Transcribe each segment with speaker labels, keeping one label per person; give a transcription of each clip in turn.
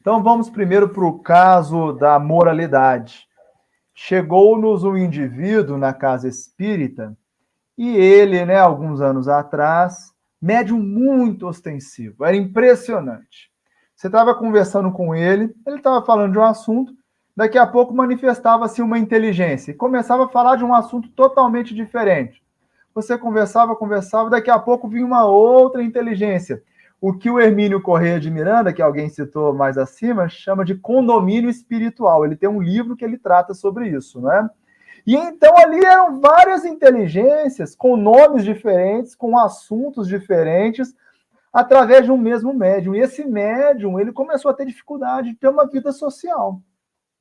Speaker 1: Então vamos primeiro para o caso da moralidade. Chegou-nos um indivíduo na casa espírita e ele, né, alguns anos atrás, médium muito ostensivo, era impressionante. Você estava conversando com ele estava falando de um assunto, daqui a pouco manifestava-se uma inteligência e começava a falar de um assunto totalmente diferente. Você conversava, daqui a pouco vinha uma outra inteligência. O que o Hermínio Corrêa de Miranda, que alguém citou mais acima, chama de condomínio espiritual. Ele tem um livro que ele trata sobre isso, né? E então ali eram várias inteligências com nomes diferentes, com assuntos diferentes, através de um mesmo médium. E esse médium, ele começou a ter dificuldade de ter uma vida social,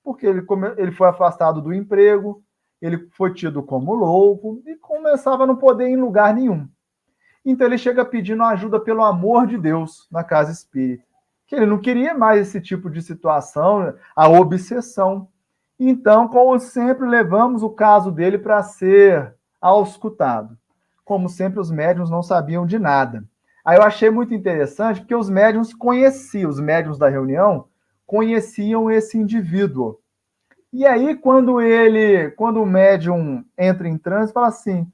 Speaker 1: porque ele foi afastado do emprego, ele foi tido como louco e começava a não poder ir em lugar nenhum. Então ele chega pedindo ajuda pelo amor de Deus na casa espírita, que ele não queria mais esse tipo de situação, a obsessão. Então, como sempre, levamos o caso dele para ser auscultado. Como sempre, os médiuns não sabiam de nada. Aí eu achei muito interessante, porque os médiuns conheciam, os médiuns da reunião conheciam esse indivíduo. E aí, quando o médium entra em transe, fala assim: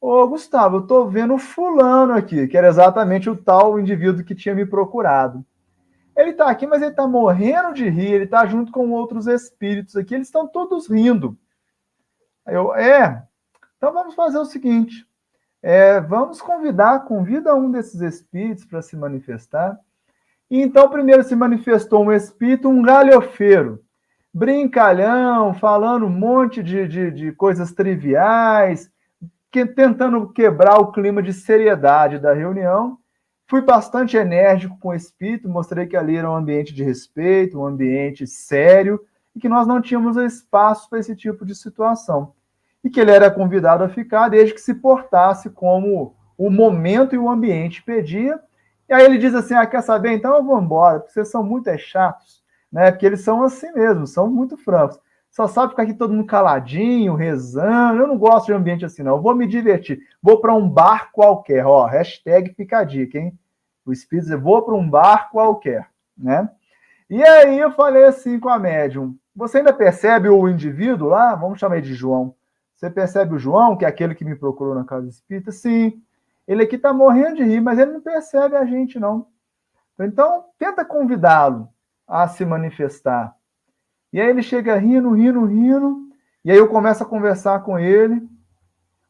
Speaker 1: ô Gustavo, eu tô vendo fulano aqui, que era exatamente o tal indivíduo que tinha me procurado. Ele tá aqui, mas ele tá morrendo de rir, ele tá junto com outros espíritos aqui, eles estão todos rindo. Aí então vamos fazer o seguinte, vamos convida um desses espíritos para se manifestar. E então primeiro se manifestou um espírito, um galhofeiro, brincalhão, falando um monte de coisas triviais, tentando quebrar o clima de seriedade da reunião. Fui bastante enérgico com o espírito, mostrei que ali era um ambiente de respeito, um ambiente sério, e que nós não tínhamos espaço para esse tipo de situação. E que ele era convidado a ficar desde que se portasse como o momento e o ambiente pedia. E aí ele diz assim: quer saber? Então eu vou embora, porque vocês são muito chatos, né? Porque eles são assim mesmo, são muito francos. Só sabe ficar aqui todo mundo caladinho, rezando. Eu não gosto de ambiente assim, não. Eu vou me divertir. Vou para um bar qualquer. Ó, hashtag fica a dica, hein? O espírito diz: vou para um bar qualquer, né? E aí eu falei assim com a médium: você ainda percebe o indivíduo lá? Vamos chamar ele de João. Você percebe o João, que é aquele que me procurou na casa espírita? Sim. Ele aqui está morrendo de rir, mas ele não percebe a gente, não. Então, tenta convidá-lo a se manifestar. E aí ele chega rindo, e aí eu começo a conversar com ele.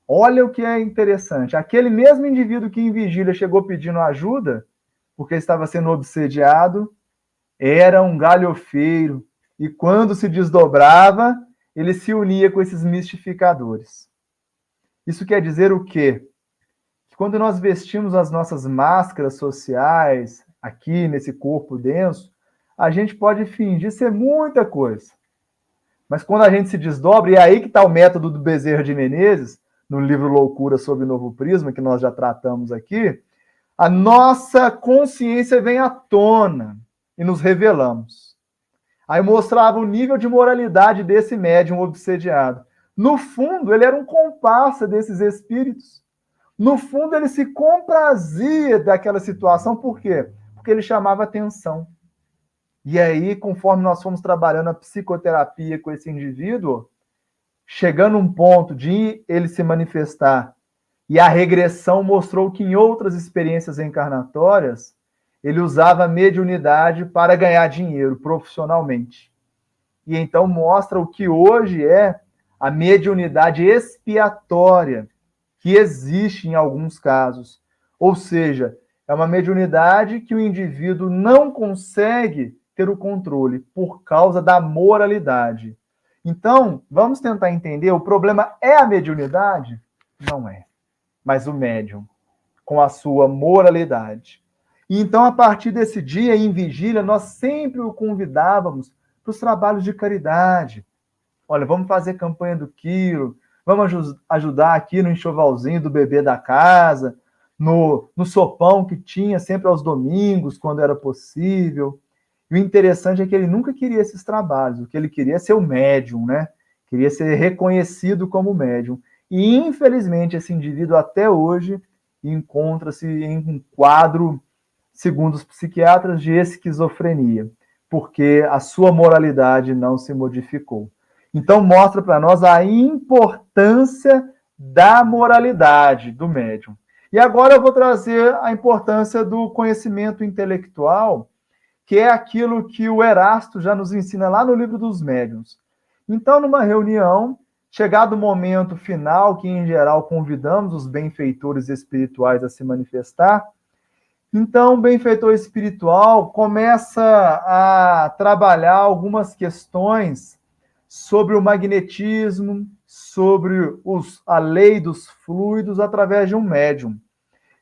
Speaker 1: Olha o que é interessante. Aquele mesmo indivíduo que em vigília chegou pedindo ajuda, porque estava sendo obsediado, era um galhofeiro. E quando se desdobrava, ele se unia com esses mistificadores. Isso quer dizer o quê? Que quando nós vestimos as nossas máscaras sociais, aqui nesse corpo denso, a gente pode fingir ser muita coisa. Mas quando a gente se desdobra, e é aí que está o método do Bezerra de Menezes, no livro Loucura sob Novo Prisma, que nós já tratamos aqui, a nossa consciência vem à tona e nos revelamos. Aí mostrava o nível de moralidade desse médium obsediado. No fundo, ele era um comparsa desses espíritos. No fundo, ele se comprazia daquela situação. Por quê? Porque ele chamava atenção. E aí, conforme nós fomos trabalhando a psicoterapia com esse indivíduo, chegando a um ponto de ele se manifestar, e a regressão mostrou que em outras experiências encarnatórias, ele usava a mediunidade para ganhar dinheiro profissionalmente. E então mostra o que hoje é a mediunidade expiatória, que existe em alguns casos. Ou seja, é uma mediunidade que o indivíduo não consegue ter o controle por causa da moralidade. Então, vamos tentar entender, o problema é a mediunidade? Não é, mas o médium, com a sua moralidade. E então, a partir desse dia, em vigília, nós sempre o convidávamos para os trabalhos de caridade. Olha, vamos fazer campanha do quilo, vamos ajudar aqui no enxovalzinho do bebê da casa, no sopão que tinha sempre aos domingos, quando era possível. E o interessante é que ele nunca queria esses trabalhos, o que ele queria é ser o médium, né? Queria ser reconhecido como médium. E, infelizmente, esse indivíduo até hoje encontra-se em um quadro, segundo os psiquiatras, de esquizofrenia. porque a sua moralidade não se modificou. Então, mostra para nós a importância da moralidade do médium. E agora eu vou trazer a importância do conhecimento intelectual, que é aquilo que o Erasto já nos ensina lá no livro dos médiuns. Então, numa reunião, chegado o momento final, que em geral convidamos os benfeitores espirituais a se manifestar, então o benfeitor espiritual começa a trabalhar algumas questões sobre o magnetismo, sobre a lei dos fluidos através de um médium.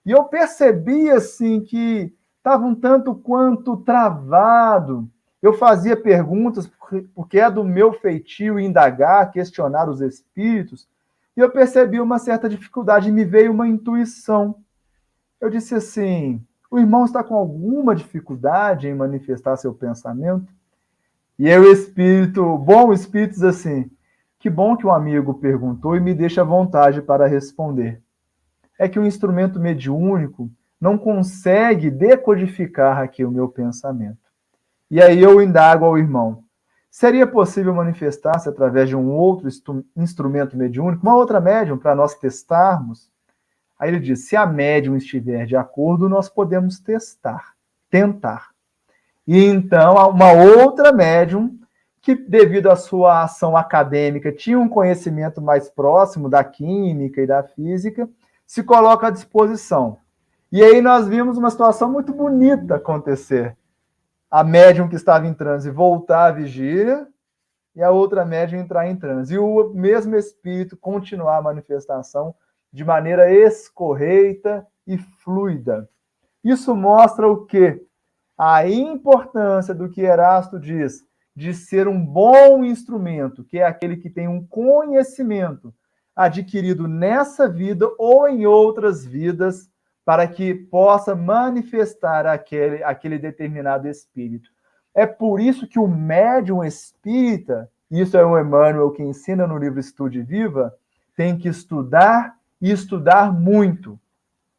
Speaker 1: E eu percebi assim que estava um tanto quanto travado. Eu fazia perguntas, porque é do meu feitio indagar, questionar os espíritos, e eu percebi uma certa dificuldade, e me veio uma intuição. Eu disse assim, o irmão está com alguma dificuldade em manifestar seu pensamento? E aí o espírito, bom espírito, diz assim, que bom que um amigo perguntou e me deixa à vontade para responder. É que o instrumento mediúnico não consegue decodificar aqui o meu pensamento. E aí eu indago ao irmão, seria possível manifestar-se através de um outro instrumento mediúnico, uma outra médium, para nós testarmos? Aí ele diz, se a médium estiver de acordo, nós podemos tentar. E então, uma outra médium, que devido à sua ação acadêmica, tinha um conhecimento mais próximo da química e da física, se coloca à disposição. E aí nós vimos uma situação muito bonita acontecer. A médium que estava em transe voltar à vigília e a outra médium entrar em transe. E o mesmo espírito continuar a manifestação de maneira escorreita e fluida. Isso mostra o quê? A importância do que Erasto diz, de ser um bom instrumento, que é aquele que tem um conhecimento adquirido nessa vida ou em outras vidas, para que possa manifestar aquele determinado espírito. É por isso que o médium espírita, isso é o Emmanuel que ensina no livro Estude Viva, tem que estudar e estudar muito,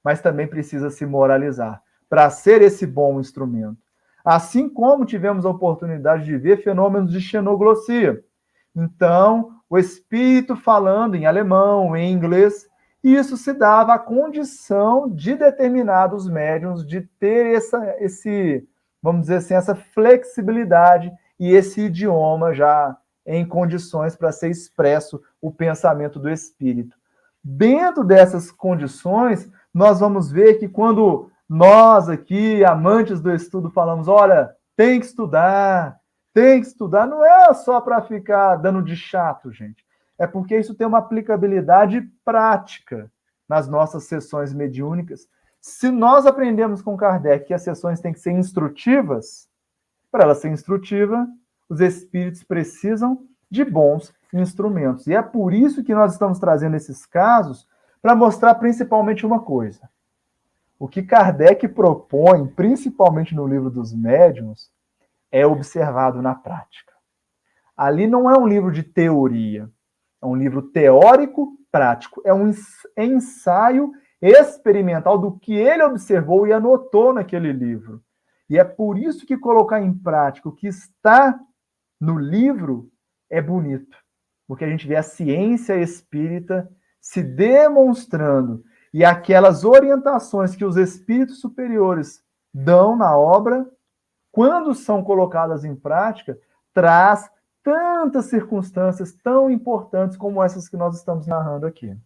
Speaker 1: mas também precisa se moralizar, para ser esse bom instrumento. Assim como tivemos a oportunidade de ver fenômenos de xenoglossia. Então, o espírito falando em alemão, em inglês, e isso se dava à condição de determinados médiuns de ter vamos dizer assim, essa flexibilidade e esse idioma já em condições para ser expresso o pensamento do espírito. Dentro dessas condições, nós vamos ver que quando nós aqui, amantes do estudo, falamos, olha, tem que estudar, não é só para ficar dando de chato, gente. É porque isso tem uma aplicabilidade prática nas nossas sessões mediúnicas. Se nós aprendemos com Kardec que as sessões têm que ser instrutivas, para ela ser instrutiva, os espíritos precisam de bons instrumentos. E é por isso que nós estamos trazendo esses casos para mostrar principalmente uma coisa. O que Kardec propõe, principalmente no livro dos médiuns, é observado na prática. Ali não é um livro de teoria, é um livro teórico prático, é um ensaio experimental do que ele observou e anotou naquele livro. E é por isso que colocar em prática o que está no livro é bonito, porque a gente vê a ciência espírita se demonstrando e aquelas orientações que os espíritos superiores dão na obra, quando são colocadas em prática, traz tantas circunstâncias tão importantes como essas que nós estamos narrando aqui.